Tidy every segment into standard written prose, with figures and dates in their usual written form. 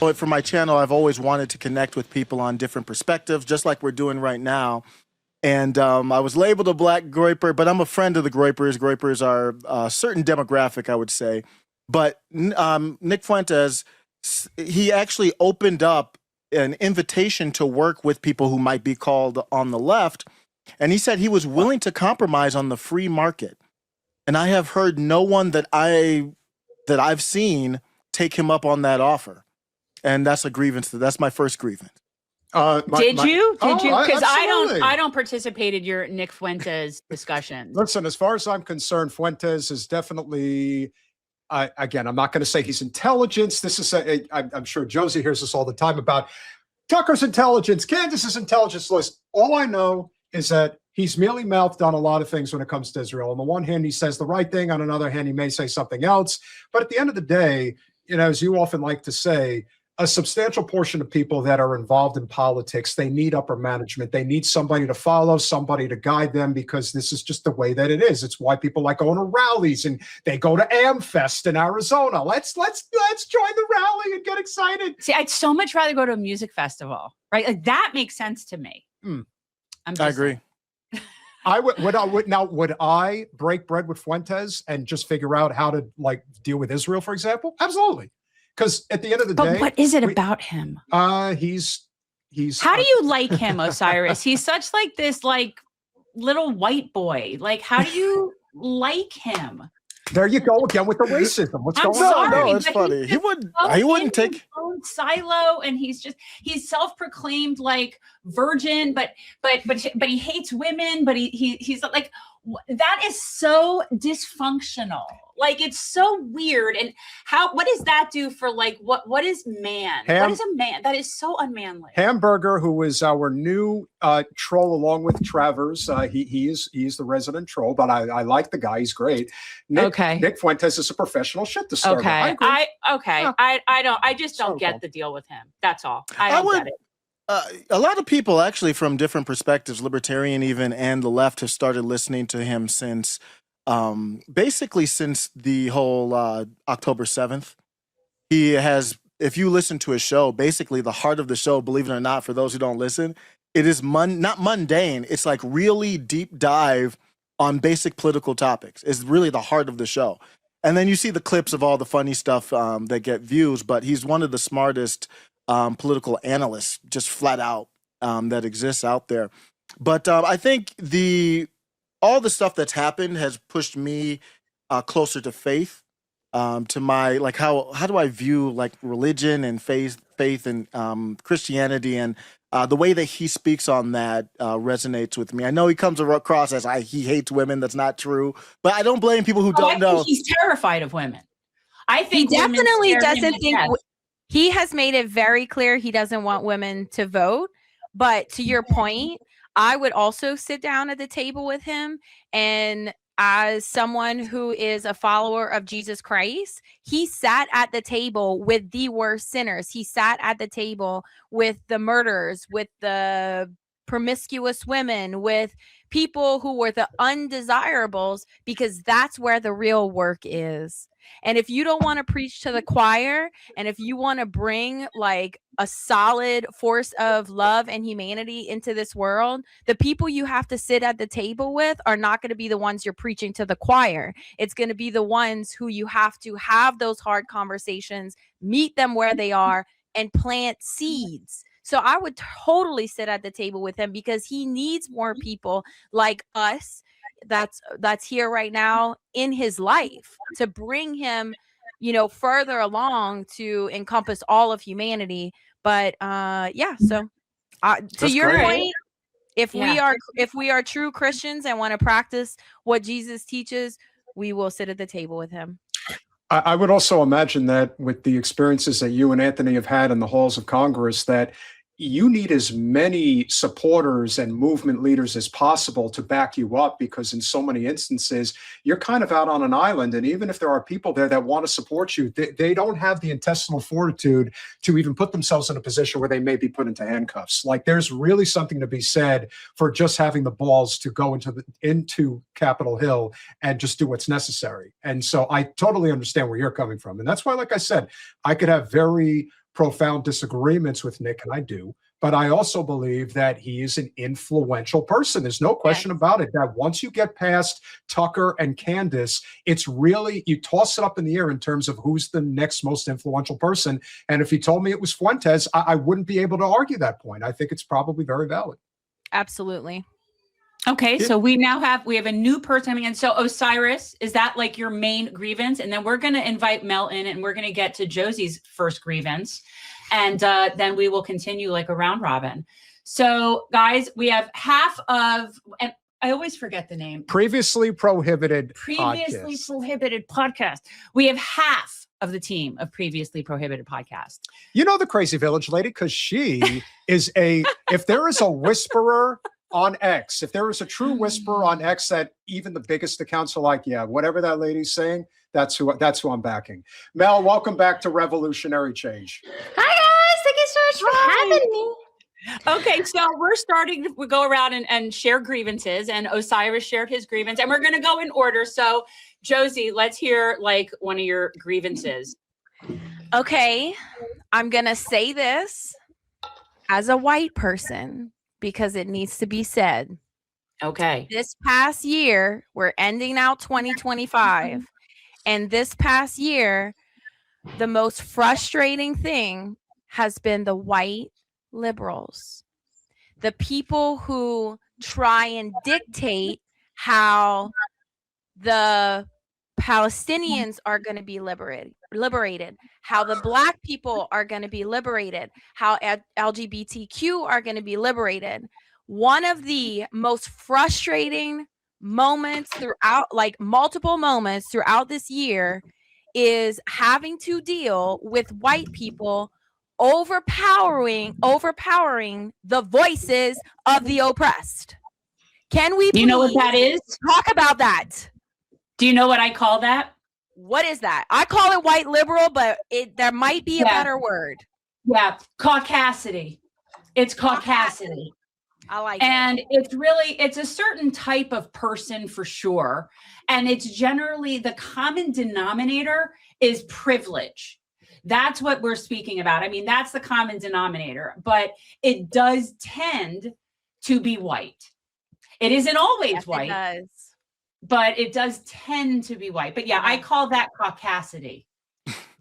But for my channel, I've always wanted to connect with people on different perspectives, just like we're doing right now. And I was labeled a black groyper, but I'm a friend of the groypers. Groypers are a certain demographic, I would say. But Nick Fuentes, he actually opened up an invitation to work with people who might be called on the left. And he said he was willing to compromise on the free market. And I have heard no one that I've seen take him up on that offer. And that's a grievance. That's my first grievance. Did you? Because absolutely. I don't participate in your Nick Fuentes discussions. Listen, as far as I'm concerned, Fuentes is definitely, again, I'm not going to say he's intelligence. This is, I'm sure Josie hears this all the time about Tucker's intelligence, Candace's intelligence list. All I know is that he's mealy-mouthed on a lot of things when it comes to Israel. On the one hand, he says the right thing. On another hand, he may say something else. But at the end of the day, you know, as you often like to say, a substantial portion of people that are involved in politics, they need upper management. They need somebody to follow, somebody to guide them, because this is just the way that it is. It's why people like going to rallies and they go to AmFest in Arizona. Let's join the rally and get excited. See, I'd so much rather go to a music festival, right? Like that makes sense to me. I agree. Would I break bread with Fuentes and just figure out how to like deal with Israel, for example? Absolutely. Because at the end of the day, what is it about him? He's. How do you like him, Osiris? He's such like this like little white boy. Like, how do you like him? There you go again with the racism. What's going on? No, it's funny. He wouldn't take his own silo, and he's self-proclaimed like virgin, but he hates women. But he's like, that is so dysfunctional. Like, it's so weird. And what does that do for like, what is man? What is a man? That is so unmanly. Hamburger, who is our new troll along with Travers. He's the resident troll, but I like the guy. He's great. Nick Fuentes is a professional shit to start. Okay. I just don't get the deal with him. That's all. I don't get it. A lot of people actually from different perspectives, libertarian even, and the left have started listening to him since basically since the whole October 7th. He has, if you listen to his show, basically the heart of the show, believe it or not, for those who don't listen, it is not mundane. It's like really deep dive on basic political topics. It's really the heart of the show. And then you see the clips of all the funny stuff that get views, but he's one of the smartest political analysts, just flat out, that exists out there. But I think all the stuff that's happened has pushed me closer to faith, to my, like, how do I view like religion and faith and Christianity, and the way that he speaks on that resonates with me. I know he comes across as he hates women. That's not true, but I don't blame people who don't know. He's terrified of women. I think he definitely doesn't think. He has made it very clear he doesn't want women to vote. But to your point, I would also sit down at the table with him. And as someone who is a follower of Jesus Christ, he sat at the table with the worst sinners. He sat at the table with the murderers, with the promiscuous women, with people who were the undesirables, because that's where the real work is. And if you don't want to preach to the choir, and if you want to bring like a solid force of love and humanity into this world, the people you have to sit at the table with are not going to be the ones you're preaching to the choir. It's going to be the ones who you have to have those hard conversations, meet them where they are, and plant seeds. So I would totally sit at the table with him, because he needs more people like us that's here right now in his life to bring him, further along to encompass all of humanity. But so to your point, if we are true Christians and want to practice what Jesus teaches, we will sit at the table with him. I would also imagine that with the experiences that you and Anthony have had in the halls of Congress, that you need as many supporters and movement leaders as possible to back you up, because in so many instances, you're kind of out on an island. And even if there are people there that want to support you, they don't have the intestinal fortitude to even put themselves in a position where they may be put into handcuffs. Like, there's really something to be said for just having the balls to go into Capitol Hill and just do what's necessary. And so I totally understand where you're coming from. And that's why, like I said, I could have very profound disagreements with Nick, and I do. But I also believe that he is an influential person. There's no question about it. That once you get past Tucker and Candace, it's really, you toss it up in the air in terms of who's the next most influential person. And if you told me it was Fuentes, I wouldn't be able to argue that point. I think it's probably very valid. Absolutely. Okay, so we have a new person coming in. So Osiris, is that like your main grievance? And then we're going to invite Mel in, and we're going to get to Josie's first grievance. And then we will continue like a round robin. So guys, we have half of, and I always forget the name. Previously prohibited podcast. We have half of the team of Previously Prohibited podcast. You know the Crazy Village lady, because she is if there is a whisperer on X, if there is a true whisperer on X that even the biggest accounts are like, yeah, whatever that lady's saying, that's who I'm backing. Mel, welcome back to Revolutionary Change. Hi guys, thank you so much for having me. Okay, so we're starting to go around and share grievances, and Osiris shared his grievance, and we're going to go in order. So Josie, let's hear like one of your grievances. Okay, I'm going to say this as a white person because it needs to be said. Okay. This past year, we're ending out 2025. And this past year, the most frustrating thing has been the white liberals, the people who try and dictate how the Palestinians are going to be liberated, how the Black people are going to be liberated, how LGBTQ are going to be liberated. One of the most frustrating moments throughout, like multiple moments throughout this year, is having to deal with white people overpowering the voices of the oppressed. Can we You know what that is? talk about that? Do you know what I call that? What is that? I call it white liberal, but there might be a better word. Yeah, caucasity. It's caucasity. I like And it. it's a certain type of person for sure. And it's generally the common denominator is privilege. That's what we're speaking about. I mean, that's the common denominator, but it does tend to be white. It isn't always Yes, white, it does. but it does tend to be white. But yeah, I call that caucasity.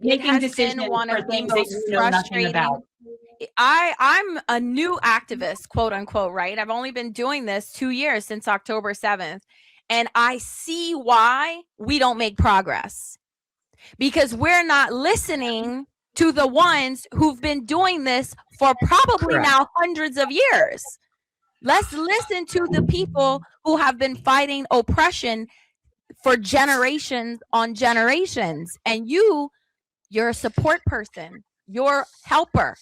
Making has decisions been one for of the things that most you know nothing frustrating. about. I'm a new activist, quote unquote, right? I've only been doing this 2 years, since October 7th. And I see why we don't make progress, because we're not listening to the ones who've been doing this for probably now hundreds of years. Let's listen to the people who have been fighting oppression for generations on generations. And you're a support person. You're helper.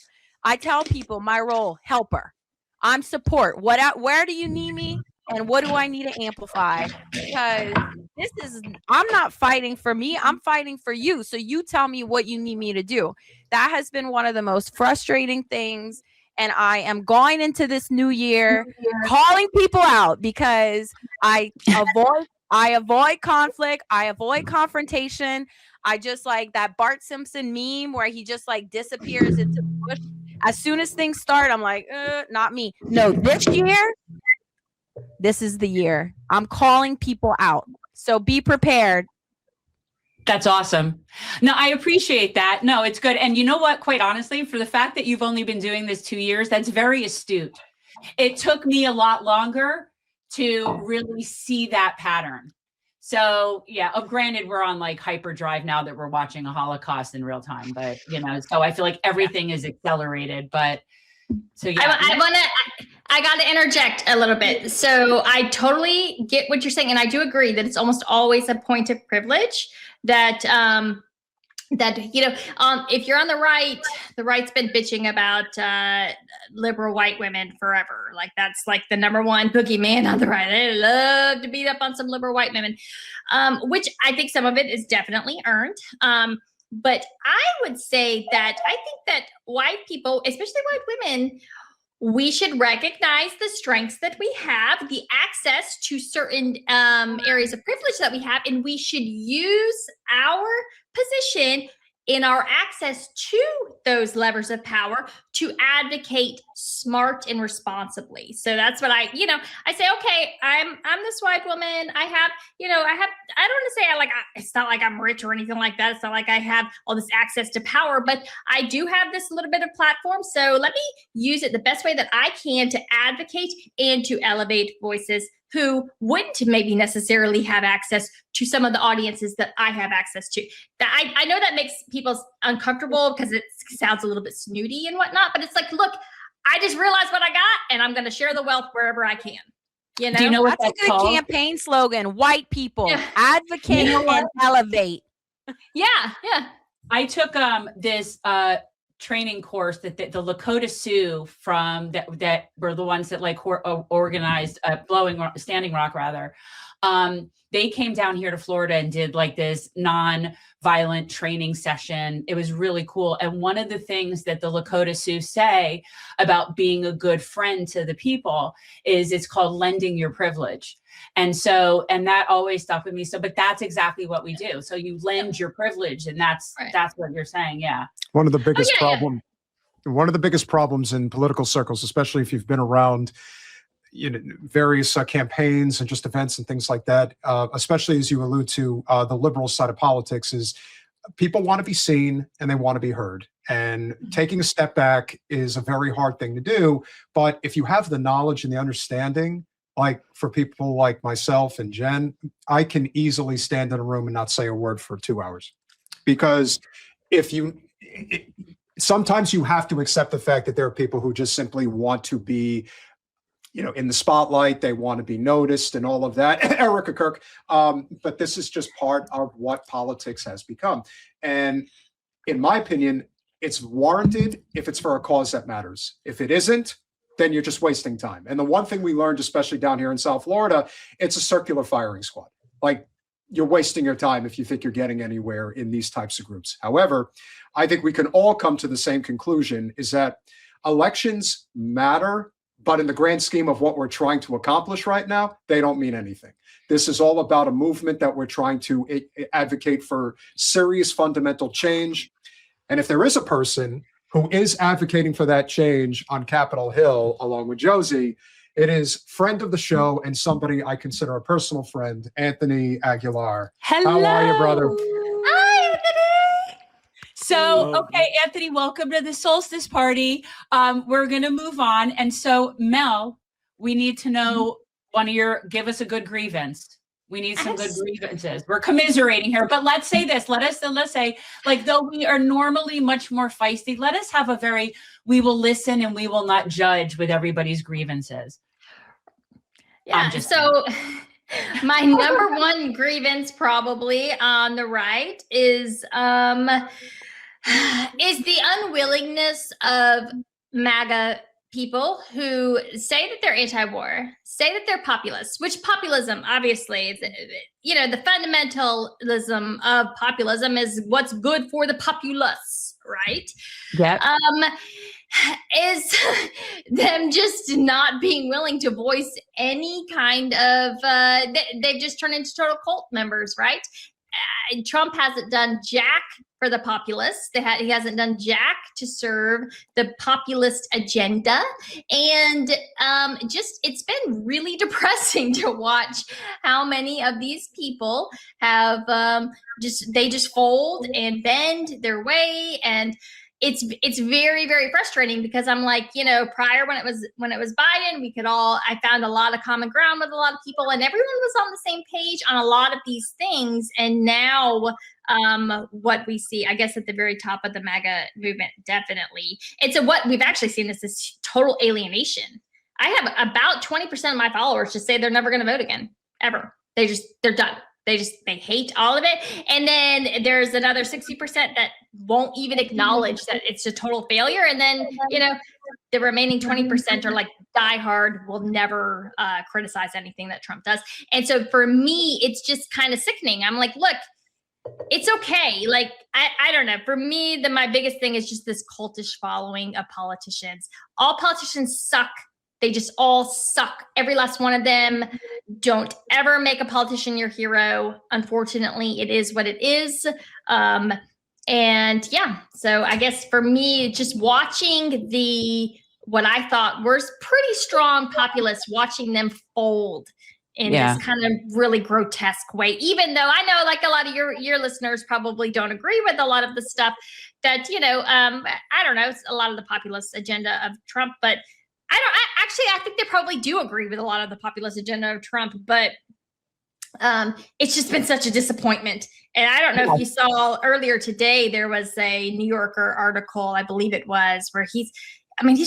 I tell people my role, helper. I'm support. Where do you need me? And what do I need to amplify? Because I'm not fighting for me. I'm fighting for you. So you tell me what you need me to do. That has been one of the most frustrating things. And I am going into this new year calling people out, because I avoid conflict. I avoid confrontation. I just like that Bart Simpson meme where he just like disappears into the bush. As soon as things start, I'm like, not me. No, this year, this is the year. I'm calling people out. So be prepared. That's awesome. No, I appreciate that. No, it's good. And you know what? Quite honestly, for the fact that you've only been doing this 2 years, that's very astute. It took me a lot longer to really see that pattern. So yeah, granted, we're on like hyperdrive now that we're watching a Holocaust in real time, but so I feel like everything is accelerated. But so yeah, I got to interject a little bit. So I totally get what you're saying, and I do agree that it's almost always a point of privilege that if you're on the right's been bitching about liberal white women forever. Like that's like the number one boogeyman on the right. They love to beat up on some liberal white women, which I think some of it is definitely earned. But I would say that I think that white people, especially white women, we should recognize the strengths that we have, the access to certain areas of privilege that we have, and we should use our position in our access to those levers of power to advocate smart and responsibly. So that's what I say, okay, I'm this white woman. I don't want to say it's not like I'm rich or anything like that. It's not like I have all this access to power, but I do have this little bit of platform. So let me use it the best way that I can to advocate and to elevate voices who wouldn't maybe necessarily have access to some of the audiences that I have access to. I know that makes people uncomfortable because it sounds a little bit snooty and whatnot, but it's like, look, I just realized what I got and I'm going to share the wealth wherever I can. You know? Do you know what That's a good called? campaign slogan. White people, Yeah. advocate and elevate. Yeah. I took this training course that the Lakota Sioux from that were the ones that organized Standing Rock rather. They came down here to Florida and did like this non-violent training session. It was really cool. And one of the things that the Lakota Sioux say about being a good friend to the people is it's called lending your privilege. And that always stuck with me. But that's exactly what we do. So you lend your privilege, and that's what you're saying. Yeah. One of the biggest one of the biggest problems in political circles, especially if you've been around, various campaigns and just events and things like that, especially as you allude to the liberal side of politics, is people want to be seen and they want to be heard. And taking a step back is a very hard thing to do. But if you have the knowledge and the understanding, like for people like myself and Jen, I can easily stand in a room and not say a word for 2 hours. Because sometimes you have to accept the fact that there are people who just simply want to be, in the spotlight. They want to be noticed and all of that. Erica Kirk. But this is just part of what politics has become. And in my opinion, it's warranted if it's for a cause that matters. If it isn't, then you're just wasting time. And the one thing we learned, especially down here in South Florida, it's a circular firing squad. Like, you're wasting your time if you think you're getting anywhere in these types of groups. However, I think we can all come to the same conclusion, is that elections matter, but in the grand scheme of what we're trying to accomplish right now, they don't mean anything. This is all about a movement that we're trying to advocate for serious fundamental change. And if there is a person who is advocating for that change on Capitol Hill, along with Josie, it is friend of the show and somebody I consider a personal friend, Anthony Aguilar. Hello. How are you, brother? Hi, Anthony. So, okay, Anthony, welcome to the solstice party. We're going to move on. And so, Mel, we need to know give us a good grievance. We need some good grievances. We're commiserating here, but let's say this. Let's say, like, though we are normally much more feisty, let us have we will listen and we will not judge with everybody's grievances. Yeah. So my number one grievance probably on the right is the unwillingness of MAGA people who say that they're anti-war, say that they're populists, which populism, obviously, is, the fundamentalism of populism is what's good for the populace, right? Yeah. Is them just not being willing to voice any kind of, they've just turned into total cult members, right? Trump hasn't done jack for the populists. He hasn't done jack to serve the populist agenda. And it's been really depressing to watch how many of these people have they just fold and bend their way. And it's very, very frustrating because I'm like, prior when it was Biden, I found a lot of common ground with a lot of people and everyone was on the same page on a lot of these things. And now what we see, I guess at the very top of the MAGA movement, definitely, what we've actually seen is this total alienation. I have about 20% of my followers just say they're never going to vote again, ever. They're done. They hate all of it. And then there's another 60% that won't even acknowledge that it's a total failure. And then, the remaining 20% are like diehard, will never criticize anything that Trump does. And so for me, it's just kind of sickening. I'm like, look, it's okay. Like, I don't know. For me, my biggest thing is just this cultish following of politicians. All politicians suck. They just all suck. Every last one of them. Don't ever make a politician your hero. Unfortunately, it is what it is. And yeah, so I guess for me, just watching what I thought was pretty strong populists, watching them fold in this kind of really grotesque way, even though I know like a lot of your listeners probably don't agree with a lot of the stuff that, I don't know, it's a lot of the populist agenda of Trump, but I think they probably do agree with a lot of the populist agenda of Trump, but it's just been such a disappointment. And I don't know if you saw earlier today, there was a New Yorker article, I believe it was, where he's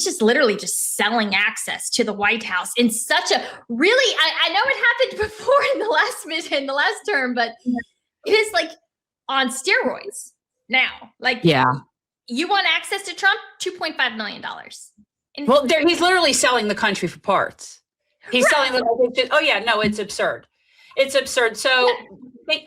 just literally just selling access to the White House in such a really, I know it happened before in the last term, but it is like on steroids now. Like, you want access to Trump? $2.5 million. Well, he's literally selling the country for parts. He's selling it's absurd. It's absurd. So,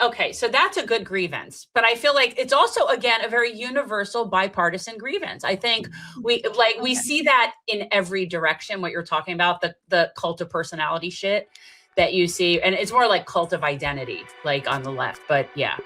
okay, so that's a good grievance, but I feel like it's also, again, a very universal bipartisan grievance. I think we see that in every direction, what you're talking about, the cult of personality shit that you see. And it's more like cult of identity, like on the left, but yeah.